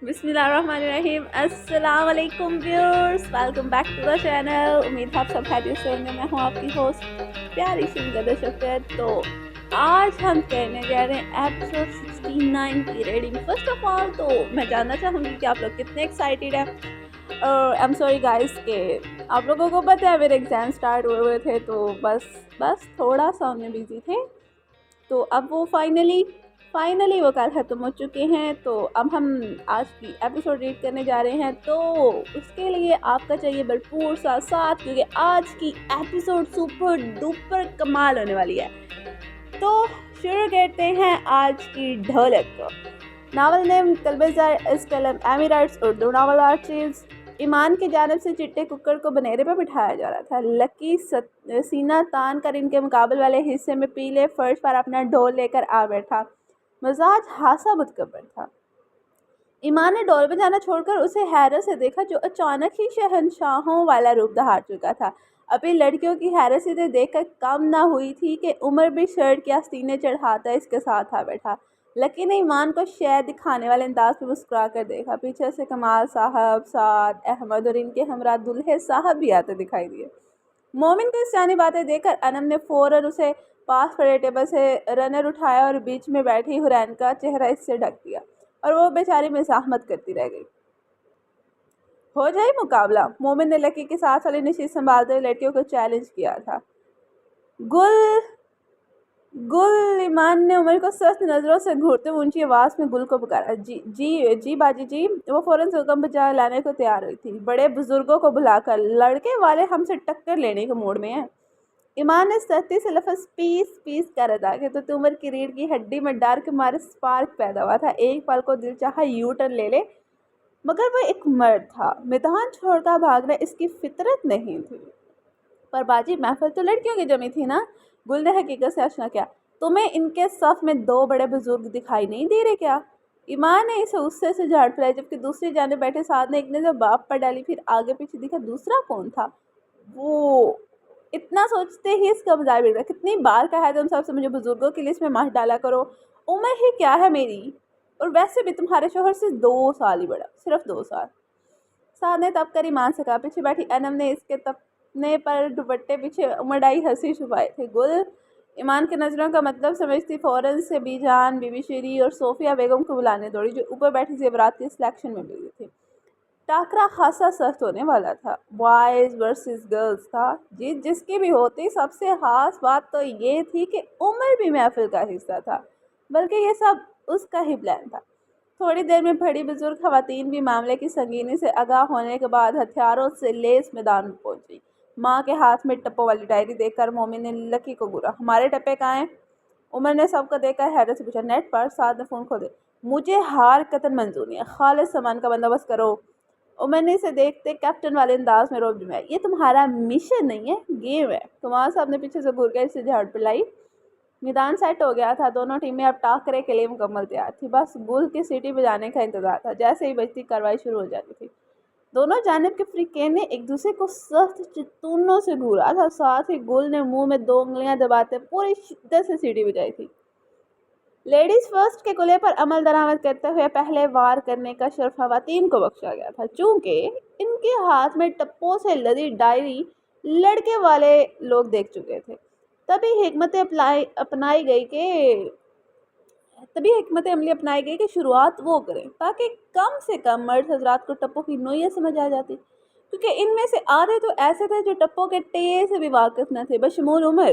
بسم اللہ الرحمن الرحیم. السلام علیکم viewers, welcome back to the channel. امید آپ سب خیریت سے ہوں گے. میں ہوں آپ کی ہوسٹ پیاری سی مقدس شفیعت. تو آج ہم کرنے جا رہے ہیں ایپیسوڈ 69 کی ریڈنگ. فرسٹ آف آل تو میں جاننا چاہوں گی کہ آپ لوگ کتنے ایکسائٹیڈ ہیں. آئی ایم سوری گائز کہ آپ لوگوں کو پتہ ہے میرے ایگزام اسٹارٹ ہوئے تھے تو بس تھوڑا سا ہم بزی تھے. تو اب وہ فائنلی وہ کل ختم ہو چکے ہیں. تو اب ہم آج کی ایپیسوڈ ریڈ کرنے جا رہے ہیں. تو اس کے لیے آپ کا چاہیے بھرپور سا ساتھ, کیونکہ آج کی ایپیسوڈ سپر ڈوپر کمال ہونے والی ہے. تو شروع کرتے ہیں آج کی ڈھولک. ناول نیم کلبزر اسٹلم ایمیرائٹس, اردو ناول آرچیز. ایمان کی جانب سے چٹے ککڑ کو بنیرے پہ بٹھایا جا رہا تھا. لکی سینہ تان کر ان کے مقابل والے حصے میں پیلے فرش پر اپنا ڈھول لے کر آ بیٹھا. مزاج خاصا متکبر تھا. ایمان نے ڈھول بجانا چھوڑ کر اسے حیرت سے دیکھا جو اچانک ہی شہنشاہوں والا روپ دہار چکا تھا. ابھی لڑکیوں کی حیرت سے دیکھ کر کم نہ ہوئی تھی کہ عمر بھی شرٹ کے آستینے چڑھاتا اس کے ساتھ آ بیٹھا. لکی نے ایمان کو شے دکھانے والے انداز پہ مسکرا کر دیکھا. پیچھے سے کمال صاحب, سعد, احمد اور ان کے ہمراہ دلہے صاحب بھی آتے دکھائی دیے. مومن کو اس جانی باتیں دیکھ کر انم نے فوراً اسے پاس کھڑے ٹیبل سے رنر اٹھایا اور بیچ میں بیٹھی حرین کا چہرہ اس سے ڈھک دیا اور وہ بیچاری مزاحمت کرتی رہ گئی. ہو جائے مقابلہ. مومن نے لکی کے ساتھ والی نشست سنبھالتے ہوئے لڑکیوں کو چیلنج کیا تھا. گل ایمان نے عمر کو سخت نظروں سے گھورتے ہوئے اونچی آواز میں گل کو پکارا. جی باجی جی. وہ فوراً سے حکم بجا لانے کو تیار ہوئی تھی. بڑے بزرگوں کو بلا کر لڑکے والے ہم سے ٹکر لینے کے موڈ میں ہیں. ایمان نے سختی سے لفظ پیس کر ادا کیا تو عمر کی ریڑھ کی ہڈی میں ڈر کے مارے سپارک پیدا ہوا تھا. ایک پل کو دل چاہا یو ٹرن لے لے, مگر وہ ایک مرد تھا. میدان چھوڑتا بھاگنا اس کی فطرت نہیں تھی. پر باجی محفل تو لڑکیوں کی جمی تھی نا. گل نے حقیقت سے آشنا کیا. تمہیں ان کے صف میں دو بڑے بزرگ دکھائی نہیں دے رہے کیا؟ ایمان نے اسے غصے سے جھاڑ پھیلائی, جبکہ دوسری جانب بیٹھے ساتھ نے ایک نظر باپ پر ڈالی, پھر آگے پیچھے دیکھا. دوسرا کون تھا وہ؟ اتنا سوچتے ہی اس کا مزاج بگڑا. کتنی بار کہا ہے تم سب سے مجھے بزرگوں کی لسٹ میں مت ڈالا کرو. عمر ہی کیا ہے میری, اور ویسے بھی تمہارے شوہر سے 2 سال ہی بڑا, صرف 2 سال. سعد نے تب کر ایمان سے کہا. پیچھے بیٹھی انم نے اس کے تپنے پر دوپٹے پیچھے امڑائی ہنسی چھپائے تھے. گل ایمان کے نظروں کا مطلب سمجھتی فوراً سے بی جان, بی بی شیری اور صوفیہ بیگم کو بلانے دوڑی, جو اوپر بیٹھی زیورات کی سلیکشن میں بزی تھی. ٹاکرا خاصا سخت ہونے والا تھا. بوائز ورسز گرلز تھا. جس کی بھی ہوتی, سب سے خاص بات تو یہ تھی کہ عمر بھی محفل کا حصہ تھا, بلکہ یہ سب اس کا ہی پلان تھا. تھوڑی دیر میں بڑی بزرگ خواتین بھی معاملے کی سنگینی سے آگاہ ہونے کے بعد ہتھیاروں سے لیس میدان میں پہنچی. ماں کے ہاتھ میں ٹپوں والی ڈائری دیکھ کر مومن نے لکی کو گورا. ہمارے ٹپے کہاں ہیں؟ عمر نے سب کو دیکھ کر حیرت سے پوچھا. نیٹ پر. سعد نے فون کھو دے. مجھے ہار قطن منظور نہیں ہے, خالص سامان کا بندوبست کرو. عمر نے اسے دیکھتے کیپٹن والے انداز میں روب جمایا. یہ تمہارا مشن نہیں ہے, گیم ہے. کمال صاحب نے پیچھے سے گھور کر اسے جھاڑ پلائی. میدان سیٹ ہو گیا تھا. دونوں ٹیمیں اب ٹاکرے کے لیے مکمل تیار تھی. بس گل کی سیٹی بجانے کا انتظار تھا. جیسے ہی بجتی کارروائی شروع ہو جاتی تھی. دونوں جانب کے فریقین نے ایک دوسرے کو سخت چتونوں سے گھورا تھا. ساتھ ہی گل نے منہ میں 2 انگلیاں دباتے پوری شدت سے سیٹی بجائی تھی. لیڈیز فرسٹ کے کلے پر عمل درآمد کرتے ہوئے پہلے وار کرنے کا شرف خواتین کو بخشا گیا تھا. چونکہ ان کے ہاتھ میں ٹپوں سے لدی ڈائری لڑکے والے لوگ دیکھ چکے تھے. تبھی حکمت عملی اپنائی گئی کہ شروعات وہ کریں تاکہ کم سے کم مرد حضرات کو ٹپوں کی نوعیت سمجھ آ جاتی, کیونکہ ان میں سے آدھے تو ایسے تھے جو ٹپوں کے ٹے سے بھی واقف نہ تھے, بشمول عمر.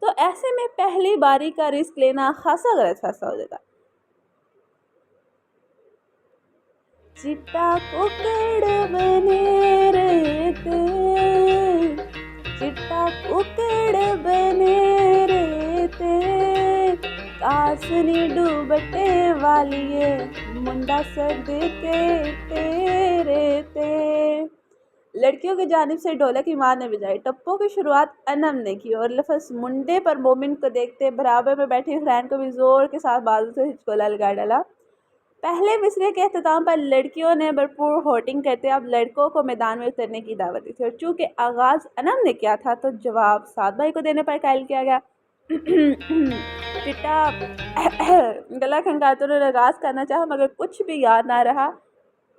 تو ایسے میں پہلی باری کا رسک لینا خاصا غلط فیصلہ ہو جاتا. چٹا ککڑ بنے رہتے, چٹا ککڑ بنے رہتے, کاسنی ڈوبٹے والیے, منڈا سرد کے تیرے تے. لڑکیوں کی جانب سے ڈھولک ایمان نے بجائی. ٹپوں کی شروعات انم نے کی اور لفظ منڈے پر مومن کو دیکھتے برابر میں بیٹھی حرین کو بھی زور کے ساتھ بازو سے ہچکولا لگا ڈالا. پہلے مصرعے کے اختتام پر لڑکیوں نے بھرپور ہوٹنگ کرتے اب لڑکوں کو میدان میں اترنے کی دعوت دی تھی, اور چونکہ آغاز انم نے کیا تھا تو جواب سعد بھائی کو دینے پر قائل کیا گیا. چٹا گلا کھنگاتے انہوں نے آغاز کرنا چاہا, مگر کچھ بھی یاد نہ رہا.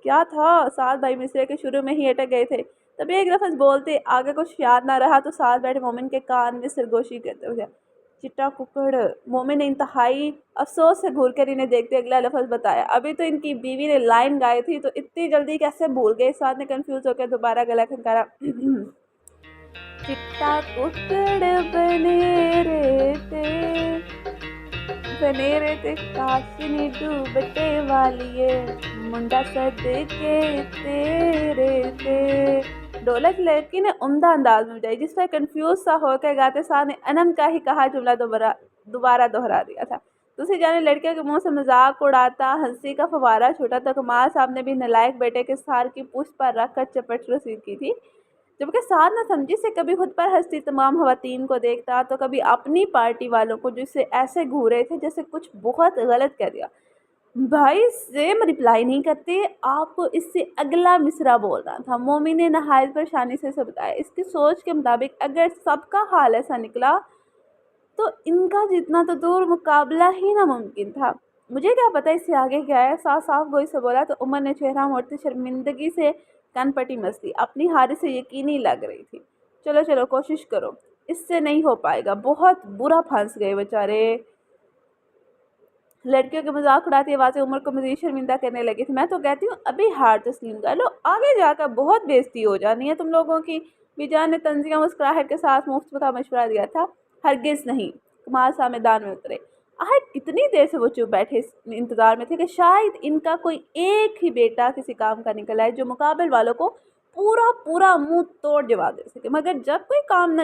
کیا تھا، ساتھ بھائی مصرے کے شروع میں ہی اٹک گئے تھے، تبھی ایک لفظ بولتے آگے کچھ یاد نہ رہا تو ساتھ بیٹھے مومن کے کان میں سرگوشی کرتے ہوئے چٹا ککڑ۔ مومن نے انتہائی افسوس سے گھور کر انہیں دیکھتے اگلا لفظ بتایا۔ ابھی تو ان کی بیوی نے لائن گائی تھی تو اتنی جلدی کیسے بھول گئے؟ ساتھ نے کنفیوز ہو کر دوبارہ گلا کھنکارا۔ چٹا ککڑ بنے رہتے کاشنی ڈوبتے والیے منڈا سد کے تیرے تے۔ ڈھولک لڑکی نے عمدہ انداز میں بجائی، جس پر کنفیوز سا ہو کے گاتے ساتھ نے انم کا ہی کہا جملہ دوبارہ دہرا دیا تھا۔ دوسری جانب لڑکیوں کے منہ سے مذاق اڑاتا ہنسی کا فوارہ چھوٹا تو کمال صاحب نے بھی نالائق بیٹے کے سار کی پوچھ پر رکھ کر چپٹ رسید کی تھی، جبکہ ساتھ نہ سمجھی سے کبھی خود پر ہنستی تمام خواتین کو دیکھتا تو کبھی اپنی پارٹی والوں کو جسے ایسے گھورے تھے جیسے کچھ بہت غلط کہہ دیا۔ بھائی سیم رپلائی نہیں کرتے، آپ کو اس سے اگلا مصرع بولنا تھا، مومن نے نہایت پریشانی سے بتایا۔ اس کی سوچ کے مطابق اگر سب کا حال ایسا نکلا تو ان کا جتنا تو دور مقابلہ ہی ناممکن تھا۔ مجھے کیا پتا اس سے آگے کیا ہے، صاف گوئی سے بولا تو عمر نے چہرہ موڑتی شرمندگی سے کن پٹی مستی، اپنی ہاری سے یقینی لگ رہی تھی۔ چلو کوشش کرو، اس سے نہیں ہو پائے گا، بہت برا پھنس گئے بیچارے۔ لڑکیوں کے مذاق اڑاتی آوازیں عمر کو مزید شرمندہ کرنے لگی تھی۔ میں تو کہتی ہوں ابھی ہار تسلیم کر لو، آگے جا کر بہت بےزتی ہو جانی ہے تم لوگوں کی۔ بیجان نے تنزیہ مسکراہٹ کے ساتھ مفت کا مشورہ دیا تھا۔ ہرگز نہیں، کمال صاحب میدان میں اترے۔ آہر اتنی دیر سے وہ چپ بیٹھے اس انتظار میں تھے کہ شاید ان کا کوئی ایک ہی بیٹا کسی کام کا نکل آئے جو مقابل والوں کو پورا منہ توڑ جواب دے سکے، مگر جب کوئی کام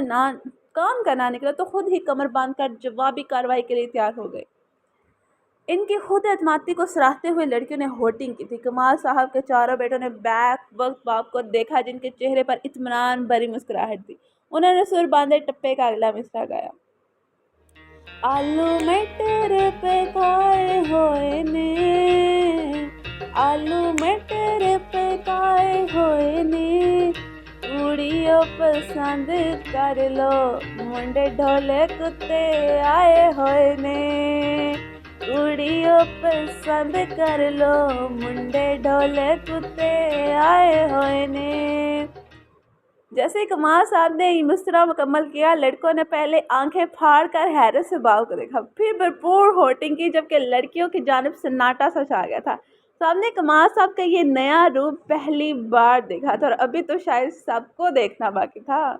کا نہ نکلا تو خود ہی کمر باندھ کر جوابی کارروائی کے لیے تیار ہو گئے۔ ان کی خود اعتمادی کو سراہتے ہوئے لڑکیوں نے ہوٹنگ کی تھی۔ کمال صاحب کے چاروں بیٹوں نے بیک وقت باپ کو دیکھا جن کے چہرے پر اطمینان بھری مسکراہٹ تھی۔ انہوں نے سر باندھے ٹپے کا اگلا مصرع گایا۔ آلو مٹر پکائے ہوئے نے، آلو مٹر پکائے ہوئے نے، پوڑیوں پسند کر لو منڈے ڈھولے کتے آئے ہوئے نے، پوڑیوں پسند کر لو منڈے ڈھولے کتے آئے ہوئے نے۔ جیسے کمال صاحب نے یہ مصرع مکمل کیا، لڑکوں نے پہلے آنکھیں پھاڑ کر حیرت سے باؤ کو دیکھا، پھر بھرپور ہوٹنگ کی، جبکہ لڑکیوں کی جانب سناٹا سا چھا گیا تھا۔ سب نے کمال صاحب کا یہ نیا روپ پہلی بار دیکھا تھا اور ابھی تو شاید سب کو دیکھنا باقی تھا۔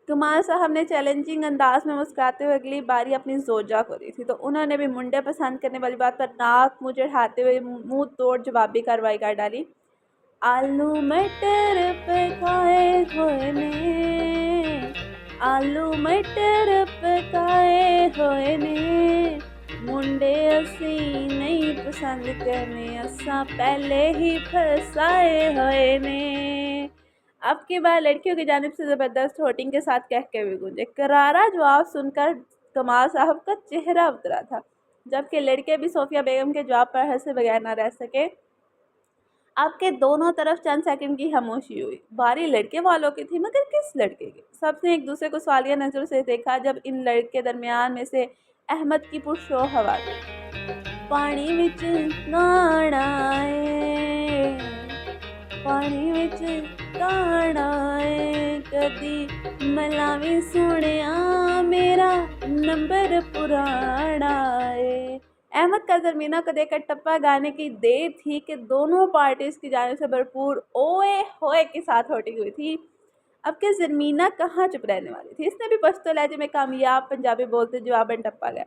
کمال صاحب نے چیلنجنگ انداز میں مسکراتے ہوئے اگلی باری اپنی زوجہ کو دی تھی تو انہوں نے بھی منڈے پسند کرنے والی بات پر ناک منہ چڑھاتے ہوئے منہ توڑ جوابی کارروائی کر ڈالی۔ آلو مٹر پکائے ہوئے نے، آلو مٹر پکائے ہوئے نے، منڈے اسی نہیں پسند کرنے، اساں پہلے ہی پھسائے ہوئے نے۔ اب کی بار لڑکیوں کی جانب سے زبردست ہوٹنگ کے ساتھ کہکے بھی گونجے۔ کرارا جواب سن کر کمال صاحب کا چہرہ اترا تھا، جبکہ لڑکے بھی صوفیہ بیگم کے جواب پر ہنسے بغیر نہ رہ سکے۔ اب کے دونوں طرف چند سیکنڈ کی خاموشی ہوئی۔ باری لڑکے والوں کی تھی، مگر کس لڑکے کی؟ سب نے ایک دوسرے کو سوالیہ نظر سے دیکھا جب ان لڑکے درمیان میں سے احمد کی پرشور آواز آئی۔ پانی وچ کان آئے، پانی وچ کان آئے، کدی ملاوی سونیا میرا نمبر پرانا ہے۔ احمد کا زرمینہ کو دیکھ کر ٹپا گانے کی دیر تھی کہ دونوں پارٹیز کی جانب سے بھرپور اوئے ہوئے کے ساتھ ہوٹنگ ہوئی تھی۔ اب کہ زرمینہ کہاں چپ رہنے والی تھی، اس نے بھی پشتو لہجے میں کامیاب پنجابی بولتے جواباً ٹپا گیا۔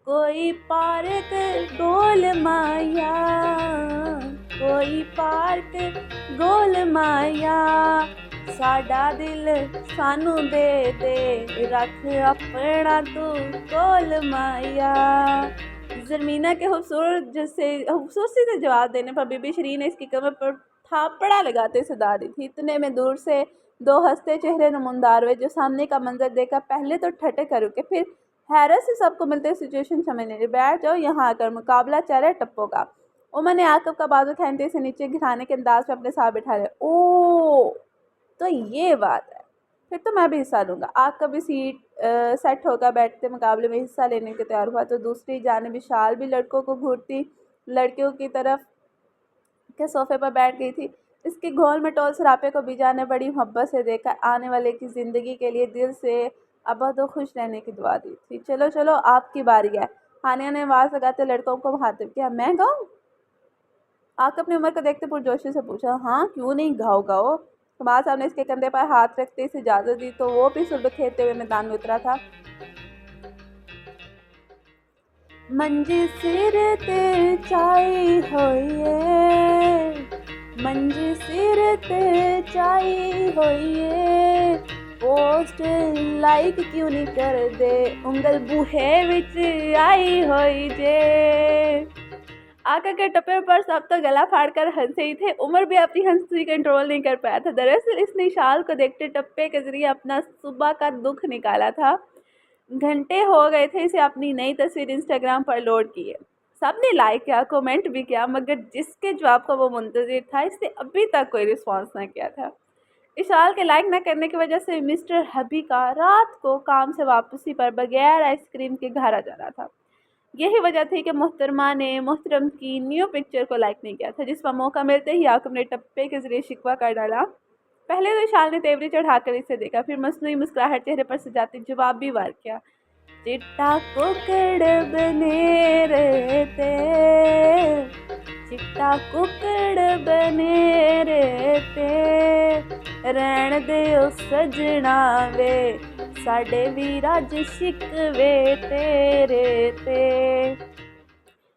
کوئی پارک گول مایا، کوئی پارک گول مایا، ساڈا دل سانو دے دے، رکھ اپنا تو کول مایا۔ زرمینہ کے خوبصورتی سے جواب دینے پر بی بی شیرین نے اس کی کمر پر تھاپڑا لگاتے صدا دی تھی۔ اتنے میں دور سے دو ہنستے چہرے نمودار ہوئے جو سامنے کا منظر دیکھ کر پہلے تو ٹھٹے کر رکے، پھر حیرت سے سب کو ملتے سچویشن سمجھنے لگے۔ بیٹھ جاؤ یہاں آ کر، مقابلہ چل رہا ہے ٹپوں کا۔ عمر نے عاقب کا بازو کھینچتے سے نیچے گرانے کے انداز میں اپنے ساتھ بٹھا لیا۔ اوہ تو یہ بات ہے، پھر تو میں بھی حصہ لوں گا۔ عاقب بھی سیٹ ہو کر بیٹھتے مقابلے میں حصہ لینے کے تیار ہوا تو دوسری جانب شال بھی لڑکوں کو گھورتی لڑکیوں کی طرف کے صوفے پر بیٹھ گئی تھی۔ اس کے گھول میں ٹول سراپے کو بیجا نے بڑی محبت سے دیکھا، آنے والے کی زندگی کے لیے دل سے ابد و خوش رہنے کی دعا دی تھی۔ چلو چلو آپ کی باری ہے، ہانیہ نے آواز لگاتے لڑکوں کو مخاطب کیا۔ میں گاؤں؟ آق اپنی عمر کو دیکھتے پرجوشی سے پوچھا۔ ہاں کیوں نہیں، گاؤ گاؤ۔ کمال صاحب نے اس کے کندھے پر ہاتھ رکھتے اسے اجازت دی تو وہ بھی سرب کھیلتے ہوئے میدان میں اترا تھا۔ منجی سر تے چائی ہوئیے، منجی سر تے چائی ہوئیے، پوسٹ لائک کیوں نہیں کر دے، انگل بوہے وچ آئی ہوئی جے۔ آقا کے ٹپے پر سب تو گلا پھاڑ کر ہنسے ہی تھے، عمر بھی اپنی ہنسی کنٹرول نہیں کر پایا تھا۔ دراصل اس نے اشال کو دیکھتے ٹپے کے ذریعے اپنا صبح کا دکھ نکالا تھا۔ گھنٹے ہو گئے تھے اسے اپنی نئی تصویر انسٹاگرام پر لوڈ کیے، سب نے لائک کیا، کومنٹ بھی کیا، مگر جس کے جواب کا وہ منتظر تھا اس نے ابھی تک کوئی رسپانس نہ کیا تھا۔ اشال کے لائک نہ کرنے کی وجہ سے مسٹر حبی کا رات کو کام سے واپسی پر بغیر آئس کریم کے گھر آ جانا تھا۔ یہی وجہ تھی کہ محترمہ نے محترم کی نیو پکچر کو لائک نہیں کیا تھا، جس پر موقع ملتے ہی عاقب نے ٹپے کے ذریعے شکوہ کر ڈالا۔ پہلے تو اشال نے تیوری چڑھا کر اسے دیکھا، پھر مصنوعی مسکراہٹ چہرے پر سجاتے جواب بھی وار کیا۔ چٹا ککڑ بنے رہتے، چٹا ککڑ بنے رہتے، رہن دے او سجنا وے، ساڈے بھی راج شکوے تیرے تے۔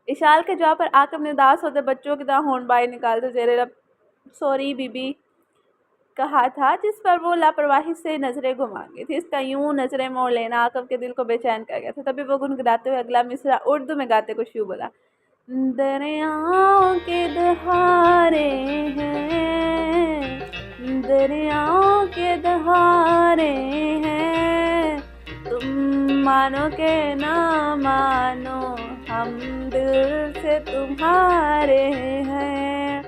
اشال کے جواب پر عاقب نے اداس ہوتے بچوں کی طرح ہونٹ باہر نکالتے زیر لب سوری بی بی کہا تھا، جس پر وہ لاپرواہی سے نظریں گھما گئی تھی۔ اس کا یوں نظریں موڑ لینا عاقب کے دل کو بے چین کر گیا تھا۔ تبھی وہ گنگناتے ہوئے اگلا مصرع اردو میں گاتے کچھ یوں بولا۔ دریاؤں کے دہاڑے ہیں، دریاؤں کے دہاڑے ہیں، تم مانو کہ نہ مانو ہم دل سے تمہارے ہیں۔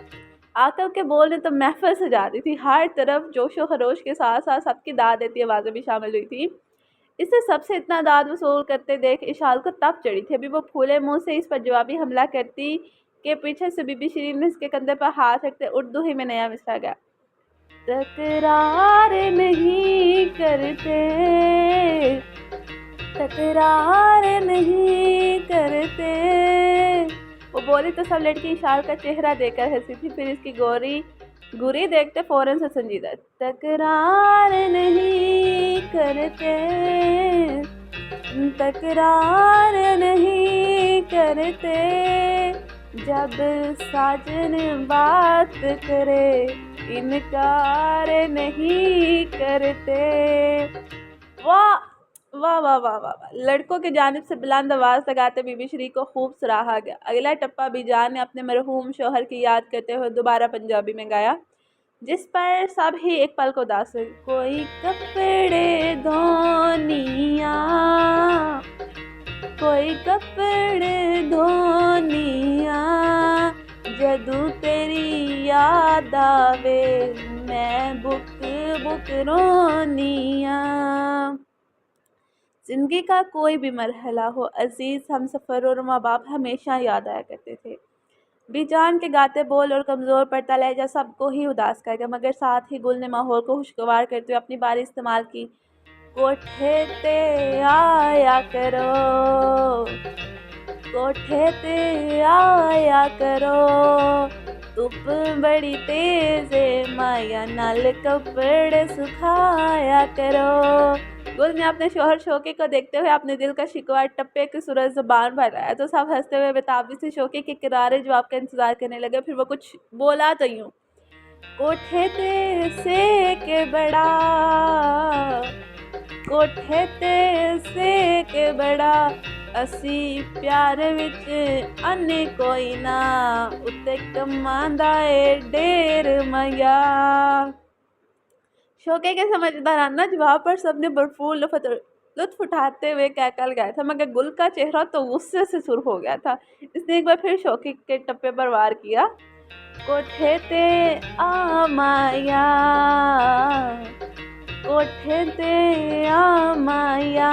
عاقب کے بول نے تو محفل سجا دی تھی، ہر طرف جوش و خروش کے ساتھ ساتھ سب کی داد دیتی آوازیں بھی شامل ہوئی تھی۔ اس سے سب سے اتنا داد وصول کرتے دیکھ اشال کو تپ چڑھی تھی۔ ابھی وہ پھولے منہ سے اس پر جوابی حملہ کرتی کہ پیچھے سے بی بی شیرین نے اس کے کندھے پر ہاتھ رکھتے اردو ہی میں نیا مصرع گیا۔ تکرار نہیں کرتے، تکرار نہیں کرتے۔ وہ بولی تو سب لڑکی اشال کا چہرہ دیکھ کر ہنسی تھی، پھر اس کی گوری دیکھتے فوراً سے سنجیدہ۔ تکرار نہیں کرتے، تکرار نہیں کرتے، جب ساجن بات کرے انکار نہیں کرتے۔ واہ واہ واہ واہ واہ! لڑکوں کی جانب سے بلند آواز لگاتے بی بی شری کو خوب سراہا گیا۔ اگلا ٹپا بی جان نے اپنے مرحوم شوہر کی یاد کرتے ہوئے دوبارہ پنجابی میں گایا، جس پر سب ہی ایک پل کو اداس ہوئے۔ کوئی کپڑے دھونیاں، کوئی کپڑے دھونیاں، جدوں تیری یاد آوے میں بک بک رونیاں۔ زندگی کا کوئی بھی مرحلہ ہو، عزیز ہم سفر اور ماں باپ ہمیشہ یاد آیا کرتے تھے۔ بی جان کے گاتے بول اور کمزور پڑتا لہجہ سب کو ہی اداس کر گیا، مگر ساتھ ہی گل نے ماحول کو خوشگوار کرتے ہوئے اپنی باری استعمال کی۔ کوٹھے تے آیا کرو، کوٹھے تے آیا کرو، دھوپ بڑی تیز ہے، مایا نال کپڑے سکھایا کرو۔ گل نے اپنے شوہر شوقی کو دیکھتے ہوئے اپنے دل کا شکوہ ٹپے کی صورت زبان پر لایا تو سب ہنستے ہوئے بےتابی سے شوقی کے کرارے جواب کا انتظار کرنے لگے، پھر وہ کچھ بولا تو یوں۔ کوٹھے تے سیک بڑا، کوٹھے تے سیک بڑا، اسی پیار وچ انے کوئی نہ، اتے کماندا اے ڈیر میا۔ شوقے کے سمجھدارانہ جواب پر سب نے بھرپور لطف اٹھاتے ہوئے کہکا لگایا تھا، مگر گل کا چہرہ تو غصے سے سرخ ہو گیا تھا۔ اس نے ایک بار پھر شوقی کے ٹپے پر وار کیا۔ کوٹھے تے آ مایا، کوٹھے تے آ مایا،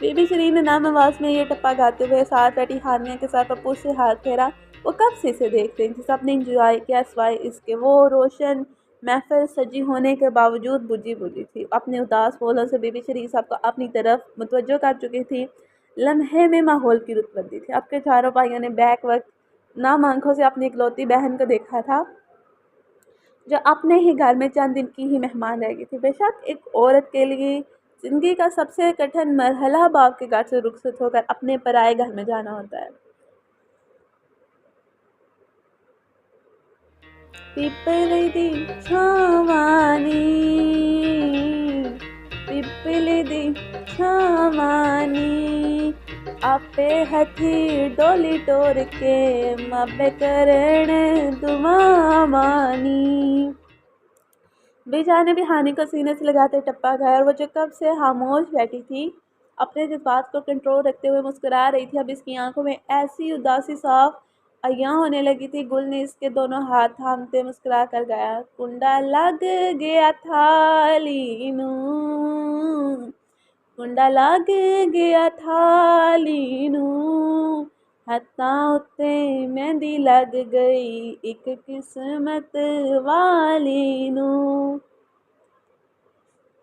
بی بی شیرین نے نام آواز میں یہ ٹپا گاتے ہوئے ساتھ بیٹھی ہانیہ کے ساتھ پپو سے ہاتھ پھیرا۔ وہ کب سے اسے دیکھ رہی تھی، سب نے انجوائے کیا سوائے اس کے۔ وہ روشن محفل سجی ہونے کے باوجود بجھی بجھی تھی، اپنے اداس پھولوں سے بی بی شیرین سب کو اپنی طرف متوجہ کر چکی تھی۔ لمحے میں ماحول کی رت بدلی تھی۔ اب کے چاروں بھائیوں نے بیک وقت نام آنکھوں سے اپنی اکلوتی بہن کو دیکھا تھا جو اپنے ہی گھر میں چند دن کی ہی مہمان رہ گئی تھی۔ بے شک ایک عورت کے لیے زندگی کا سب سے کٹھن مرحلہ باپ کے گھر سے رخصت ہو کر اپنے پرائے گھر میں جانا ہوتا ہے۔ پیپلی دی چھاوانی، پیپلی دی چھاوانی، آپے ہتھی ڈولی ٹور کے مبے کرن دعامانی۔ بی جان نے بھی ہانی کو سینے سے لگاتے ٹپا گیا، اور وہ جو کب سے خاموش بیٹھی تھی اپنے جذبات کو کنٹرول رکھتے ہوئے مسکرا رہی تھی، اب اس کی آنکھوں میں ایسی اداسی صاف عیاں ہونے لگی تھی۔ گل نے اس کے دونوں ہاتھ تھامتے مسکرا کر گایا، کنڈا لگ گیا تھالی نوں، کنڈا لگ گیا تھالی نوں، ہتھاں اُتے مہندی لگ گئی ایک قسمت والی نوں۔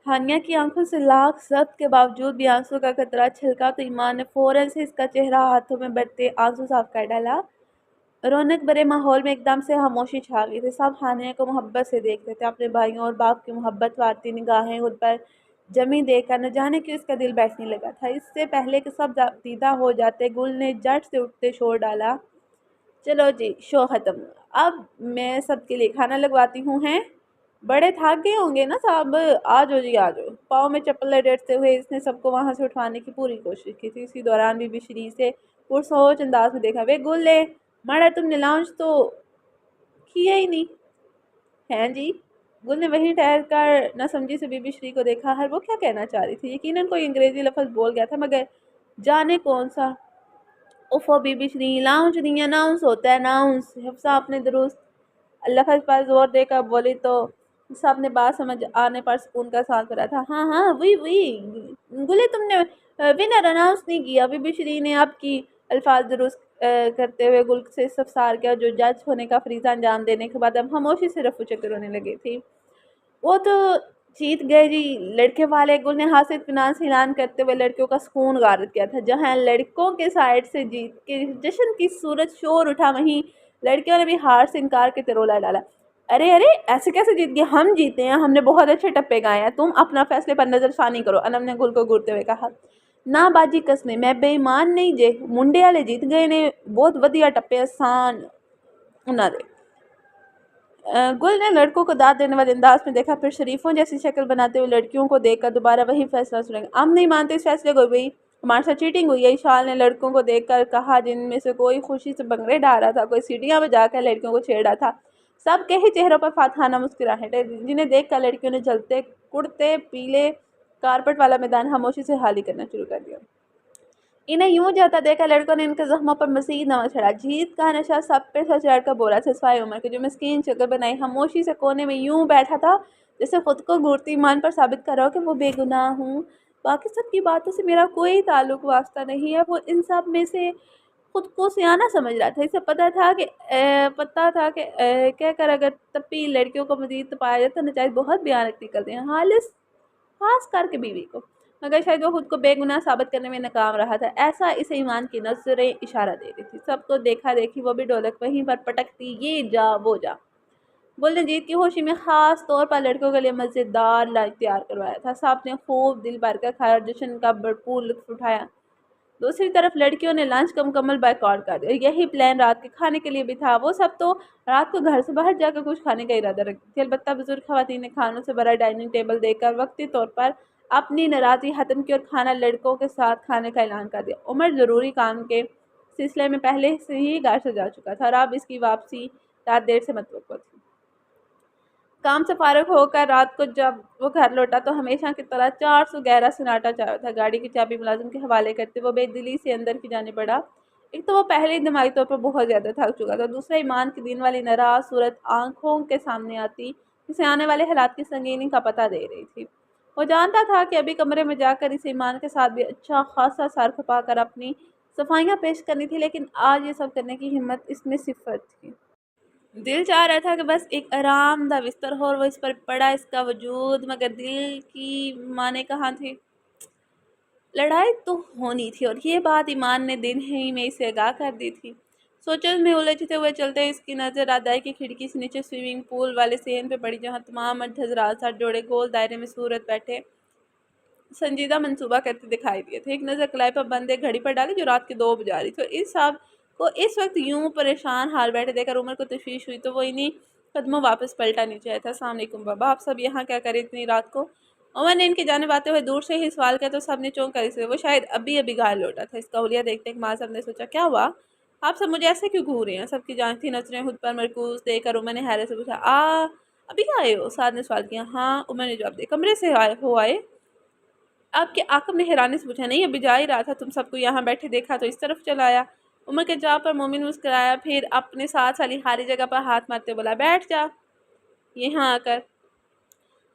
ہانیہ کی آنکھوں سے لاکھ ضبط کے باوجود بھی آنسوں کا قطرہ چھلکا تو ایمان نے فوراً سے اس کا چہرہ ہاتھوں میں بڑھتے آنسو صاف کر ڈالا۔ رونق بھرے ماحول میں ایک دم سے خاموشی چھا گئی تھی۔ سب ہانیہ کو محبت سے دیکھ رہے تھے، اپنے بھائیوں اور باپ کی محبت وارتی نگاہیں خود پر جمی دیکھ کر نہ جانے کیوں اس کا دل بیٹھنے لگا تھا۔ اس سے پہلے کہ سب دیدہ ہو جاتے، گل نے جٹ سے اٹھتے شور ڈالا، چلو جی شو ختم، اب میں سب کے لیے کھانا لگواتی ہوں۔ ہیں بڑے تھک گئے ہوں گے نا صاحب، آ جاؤ جی آ جاؤ۔ پاؤں میں چپل لٹیٹتے ہوئے اس نے سب کو وہاں سے اٹھوانے کی پوری کوشش کی تھی۔ اسی دوران بی بی شیرین سے پرسوچ انداز میں دیکھا، وے گل لے ماڑا تم نے لانچ تو کیا ہی نہیں ہے جی۔ گل نے وہیں ٹھہر کر نہ سمجھی سے بی بی شیرین کو دیکھا، ہر وہ کیا کہنا چاہ رہی تھی۔ یقیناً کوئی انگریزی لفظ بول گیا تھا، مگر جانے کون سا۔ اوفو بی بی شیرین، لاؤنچ نہیں اناؤنس ہوتا ہے اناؤنس۔ حفصہ اپنے درست لفظ پر زور دے کر بولی تو سب نے بات سمجھ آنے پر سکون کا سانس بھرا تھا۔ ہاں ہاں وہی گلے تم نے ونر اناؤنس نہیں کیا۔ بی بی شیرین نے اب کی الفاظ درست کرتے ہوئے گل سے استفسار کیا، جو جج ہونے کا فریضہ انجام دینے کے بعد اب خاموشی سے رفو چکر ہونے لگی تھی۔ وہ تو جیت گئے جی لڑکے والے۔ گل نے ہاتھ سے اطمینان سے اعلان کرتے ہوئے لڑکیوں کا سکون غارت کیا تھا۔ جہاں لڑکوں کے سائڈ سے جیت کے جشن کی صورت شور اٹھا، وہیں لڑکیوں نے بھی ہار سے انکار کے ترولا ڈالا۔ ارے ایسے کیسے جیت گئے، ہم جیتے ہیں، ہم نے بہت اچھے ٹپے گائے ہیں، تم اپنا فیصلے پر نظر ثانی کرو، انم نے گل کو گھورتے ہوئے کہا۔ نہ باجی کسنے میں بے ایمان نہیں جے، منڈے والے جیت گئے نے، بہت ودیا ٹپے آسان انہاں دے۔ گل نے لڑکوں کو داد دینے والے انداز میں دیکھا، پھر شریفوں جیسی شکل بناتے ہوئے لڑکیوں کو دیکھ کر دوبارہ وہی فیصلہ سنے گا۔ ہم نہیں مانتے اس فیصلے کو بھی، ہمارے ساتھ چیٹنگ ہوئی ہے۔ شال نے لڑکوں کو دیکھ کر کہا، جن میں سے کوئی خوشی سے بنگڑے ڈال رہا تھا، کوئی سیٹیاں بجا کر لڑکیوں کو چھیڑ رہا تھا۔ سب کے ہی چہروں پر فاتحانہ مسکراہٹیں، جنہیں دیکھ کر لڑکیوں نے جلتے کڑتے پیلے کارپٹ والا میدان خاموشی سے خالی کرنا شروع کر دیا۔ انہیں یوں جاتا دیکھا لڑکوں نے ان کے زخموں پر مزید نمک چڑھا۔ جیت کا نشہ سب پہ سر چڑھ کر بولا تھا، سوائے عمر کے جو مسکین شکل بنائی خاموشی سے کونے میں یوں بیٹھا تھا جیسے خود کو گھورتی ایمان پر ثابت کر رہا ہو کہ وہ بے گناہ ہوں۔ باقی سب کی باتوں سے میرا کوئی تعلق واسطہ نہیں ہے۔ وہ ان سب میں سے خود کو سیانہ سمجھ رہا تھا۔ اسے پتا تھا کہ کہہ کر اگر تپی لڑکیوں کو مزید تپایا جاتا نتائج بہت بھیانک نکلتے ہیں، خاص کر کے بیوی کو، مگر شاید وہ خود کو بے گناہ ثابت کرنے میں ناکام رہا تھا۔ ایسا اسے ایمان کی نظریں اشارہ دے رہی تھی۔ سب کو دیکھا دیکھی وہ بھی ڈھولک وہیں پر پٹکتی، یہ جا وہ جا۔ گل نے جیت کی خوشی میں خاص طور پر لڑکوں کے لیے مزیدار لنچ تیار کروایا تھا۔ سب نے خوب دل بھر کر کھایا اور جشن کا بھرپور لطف اٹھایا۔ دوسری طرف لڑکیوں نے لنچ کا مکمل بائیکاٹ کر دیا، اور یہی پلان رات کے کھانے کے لیے بھی تھا۔ وہ سب تو رات کو گھر سے باہر جا کر کچھ کھانے کا ارادہ رکھتی تھی، البتہ بزرگ خواتین نے کھانوں سے بھرا ڈائننگ ٹیبل دیکھ کر وقتی طور پر اپنی ناراضی ختم کی اور کھانا لڑکوں کے ساتھ کھانے کا اعلان کر دیا۔ عمر ضروری کام کے سلسلے میں پہلے سے ہی گھر سے جا چکا تھا، اور اب اس کی واپسی رات دیر سے متوقع تھی۔ کام سے فارغ ہو کر رات کو جب وہ گھر لوٹا تو ہمیشہ کی طرح 400 گہرا سناٹا چاہا تھا۔ گاڑی کی چابی ملازم کے حوالے کرتے وہ بے دلی سے اندر کی جانب بڑھا۔ ایک تو وہ پہلے ہی دماغی طور پر بہت زیادہ تھک چکا تھا، دوسرا ایمان کی دن والی ناراض صورت آنکھوں کے سامنے آتی، جسے آنے والے حالات کی سنگینی کا پتہ دے رہی تھی۔ وہ جانتا تھا کہ ابھی کمرے میں جا کر اسے ایمان کے ساتھ بھی اچھا خاصا سر کھپا کر اپنی صفائیاں پیش کرنی تھی، لیکن آج یہ سب کرنے کی ہمت اس میں صفر تھی۔ دل چاہ رہا تھا کہ بس ایک آرام دہ بستر ہو اور وہ اس پر پڑا اس کا وجود، مگر دل کی مانے کہاں تھی۔ لڑائی تو ہونی تھی اور یہ بات ایمان نے دن ہی میں اسے آگاہ کر دی تھی۔ سوچل میں الجھتے ہوئے چلتے اس کی نظر ادائی کی کھڑکی سے نیچے سوئمنگ پول والے صحن پہ پڑی، جہاں تمام مرد حضرات ساتھ جوڑے گول دائرے میں صورت بیٹھے سنجیدہ منصوبہ کرتے دکھائی دیے تھے۔ ایک نظر کلائی پر بند ایک گھڑی پر ڈالی جو رات کے 2 بجا رہی تھی، اور اس سب کو اس وقت یوں پریشان حال بیٹھے دیکھ کر عمر کو تشویش ہوئی، تو وہ انہی قدموں واپس پلٹا نیچے آیا تھا۔ السلام علیکم بابا، آپ سب یہاں کیا کریں اتنی رات کو؟ عمر نے ان کی جانب آتے ہوئے دور سے ہی سوال کیا تو سب نے چونک کر اسے، وہ شاید ابھی گھر لوٹا تھا۔ اس کا حلیہ دیکھتے ایک ماں سب نے سوچا کیا ہوا، آپ سب مجھے ایسے کیوں گھور رہے ہیں؟ سب کی جانتی نظریں خود پر مرکوز دیکھ کر عمر نے حیرت سے پوچھا ابھی آئے ہو؟ سعد نے سوال کیا۔ ہاں، عمر نے جواب دیا۔ کمرے سے آئے؟ آپ کے عاقب نے حیرانی سے پوچھا۔ نہیں، ابھی جا ہی رہا تھا، تم سب کو یہاں بیٹھے دیکھا تو اس طرف چلا آیا۔ عمر کے جواب پر مومن مسکرایا، پھر اپنے ساتھ والی خالی جگہ پر ہاتھ مارتے بولا بیٹھ جا یہاں آ کر۔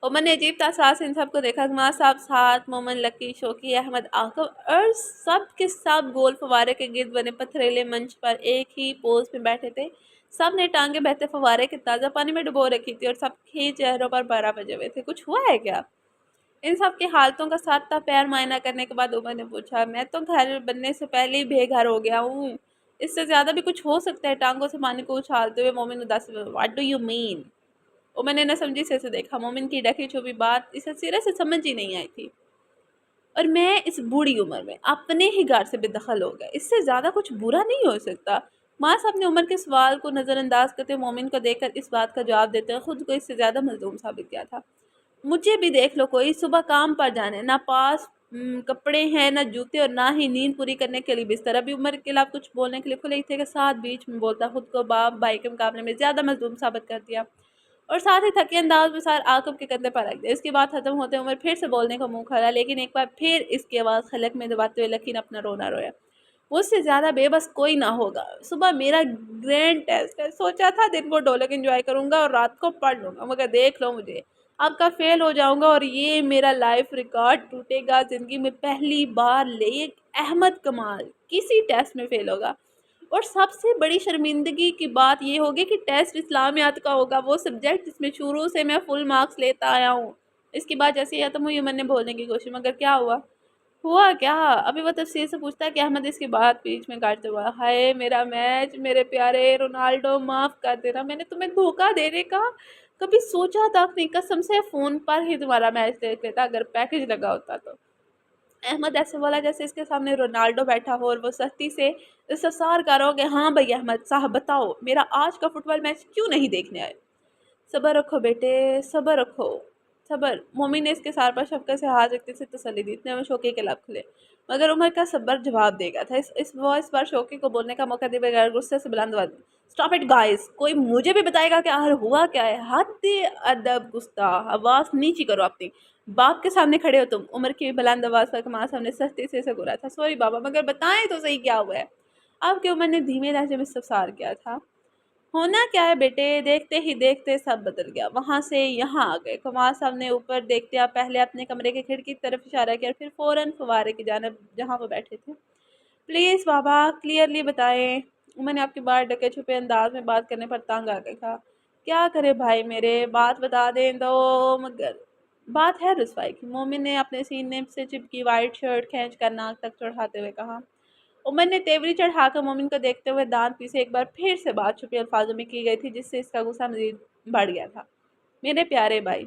عمر نے عجیب تاثرات سے ان سب کو دیکھا۔ ماں صاحب، ساتھ مومن، لکی، شوکی، احمد، عاقب اور سب کے سب گول فوارے کے گرد بنے پتھریلے منچ پر ایک ہی پوز میں بیٹھے تھے۔ سب نے ٹانگیں بہتے فوارے کے تازہ پانی میں ڈبو رکھی تھی اور سب کے چہروں پر پارا بجے ہوئے تھے۔ کچھ ہوا ہے کیا؟ ان سب کی حالتوں کا ساتھ تا پیر معائنہ کرنے کے بعد عمر نے پوچھا۔ میں تو گھر بننے سے پہلے ہی بے گھر ہو گیا ہوں، اس سے زیادہ بھی کچھ ہو سکتا ہے؟ ٹانگوں سے پانی کو اچھالتے ہوئے مومن اداس سے واٹ ڈو یو مین؟ عمر نے نہ سمجھی سے دیکھا۔ مومن کی ڈھکی چھپی بات اسے سرے سے سمجھ ہی نہیں آئی تھی، اور میں اس بوڑھی عمر میں اپنے ہی گھر سے بے دخل ہو گیا، اس سے زیادہ کچھ برا نہیں ہو سکتا۔ ماں صاحب نے عمر کے سوال کو نظر انداز کرتے مومن کو دیکھ کر اس بات کا جواب دیتے ہوئے خود کو اس سے زیادہ مظلوم ثابت کیا تھا۔ مجھے بھی دیکھ لو، کوئی صبح کام پر جانے، نہ پاس کپڑے ہیں، نہ جوتے، اور نہ ہی نیند پوری کرنے کے لیے بستر۔ ابھی عمر کے خلاف کچھ بولنے کے لیے کھلے ہی تھے کہ ساتھ بیچ میں بولتا خود کو باپ بھائی کے مقابلے میں زیادہ مظلوم ثابت کر دیا، اور ساتھ ہی تھکے انداز میں سار عاقب کے کندھے پر رکھ دیا۔ اس کی بات ختم ہوتے عمر پھر سے بولنے کا منہ کھولا، لیکن ایک بار پھر اس کی آواز خلق میں دباتے ہوئے لکی نے اپنا رونا رویا۔ مجھ سے زیادہ بے بس کوئی نہ ہوگا۔ صبح میرا گرینڈ ٹیسٹ ہے، سوچا تھا دن کو ڈھولک انجوائے کروں گا اور رات کو پڑھ لوں گا، مگر دیکھ لو مجھے، اب کا فیل ہو جاؤں گا اور یہ میرا لائف ریکارڈ ٹوٹے گا۔ زندگی میں پہلی بار لیک احمد کمال کسی ٹیسٹ میں فیل ہوگا، اور سب سے بڑی شرمندگی کی بات یہ ہوگی کہ ٹیسٹ اسلامیات کا ہوگا، وہ سبجیکٹ جس میں شروع سے میں فل مارکس لیتا آیا ہوں۔ اس کی بات جیسے ہی ختم ہوئی عمر نے بولنے کی کوشش، مگر کیا ہوا کیا؟ ابھی وہ تفصیل سے پوچھتا ہے کہ احمد اس کی بات بیچ میں کاٹتے ہوا، ہائے میرا میچ، میرے پیارے رونالڈو، معاف کر دینا، میں نے تمہیں دھوکہ دینے کا کبھی سوچا تک نہیں، قسم سے فون پر ہی تمہارا میچ دیکھ لیتا اگر پیکج لگا ہوتا تو۔ احمد ایسے بولا جیسے اس کے سامنے رونالڈو بیٹھا ہو، اور وہ سختی سے استفسار کر رہا ہو کہ ہاں بھائی احمد صاحب بتاؤ، میرا آج کا فٹ بال میچ کیوں نہیں دیکھنے آئے؟ صبر رکھو بیٹے، صبر رکھو، صبر۔ مومن نے اس کے سار پر شفقت سے ہاتھ رکھتے سے تسلی دی، اتنے میں شوقی کے لب کھلے، مگر عمر کا صبر جواب دے گا تھا۔ اس بار شوقی کو بولنے کا موقع دے بغیر غصے سے بلند آواز میں، اسٹاپ اٹ گائز، کوئی مجھے بھی بتائے گا کہ آخر ہوا کیا ہے؟ حد ادب گستاخ، آواز نیچی کرو اپنی، باپ کے سامنے کھڑے ہو تم؟ عمر کی بلند آواز پر ماں صاحب نے سختی سے اسے گھورا تھا۔ سوری بابا، مگر بتائیں تو صحیح کیا ہوا ہے؟ آپ کے عمر نے دھیمے لہجے میں استفسار کیا تھا۔ ہونا کیا ہے بیٹے، دیکھتے ہی دیکھتے سب بدل گیا، وہاں سے یہاں آ گئے۔ کمال صاحب نے اوپر دیکھتے آپ پہلے اپنے کمرے کے کھڑکی کی طرف اشارہ کیا، پھر فوراً فوارے کی جانب جہاں وہ بیٹھے تھے۔ پلیز بابا کلیئرلی بتائیں۔ میں نے آپ کی بات ڈکے چھپے انداز میں بات کرنے پر تنگ آ گئی تھا۔ کیا کرے بھائی میرے، بات بتا دیں تو، مگر بات ہے رسوائی کی۔ مومن نے اپنے سینے سے چپکی وائٹ شرٹ کھینچ کر ناک تک چڑھاتے ہوئے کہا۔ عمر نے تیوری چڑھا کر مومن کو دیکھتے ہوئے دانت پیسے، ایک بار پھر سے بات چھپی الفاظوں میں کی گئی تھی جس سے اس کا غصہ مزید بڑھ گیا تھا۔ میرے پیارے بھائی،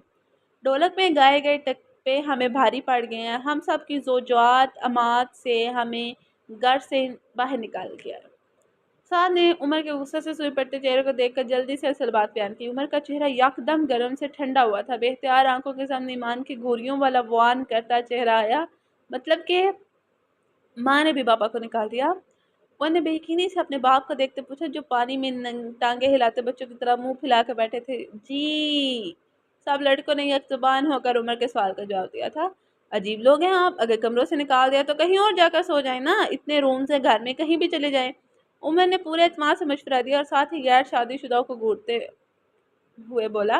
ڈھولک میں گائے گئے ٹپے ہمیں بھاری پڑ گئے ہیں، ہم سب کی زوجات امات سے ہمیں گھر سے باہر نکال دیا ہے۔ سعد نے عمر کے غصے سے سوئی پڑتے چہرے کو دیکھ کر جلدی سے اصل بات بیان کی۔ عمر کا چہرہ یکدم گرم سے ٹھنڈا ہوا تھا، بے اختیار آنکھوں کے سامنے ایمان کی گھوریوں والا وان کرتا چہرہ آیا۔ مطلب کہ ماں نے بھی پاپا کو نکال دیا؟ وہ نے بے یقینی سے اپنے باپ کو دیکھتے پوچھا جو پانی میں ٹانگیں ہلاتے بچوں کی طرح منہ پھیلا کے بیٹھے تھے۔ جی، سب لڑکوں نے یک زبان ہو کر عمر کے سوال کا جواب دیا تھا۔ عجیب لوگ ہیں آپ، اگر کمروں سے نکال دیا تو کہیں اور جا کر سو جائیں نا، اتنے روم سے گھر میں کہیں بھی چلے جائیں۔ عمر نے پورے اعتماد سے مشورہ دیا اور ساتھ ہی غیر شادی شدہ کو گھورتے ہوئے بولا،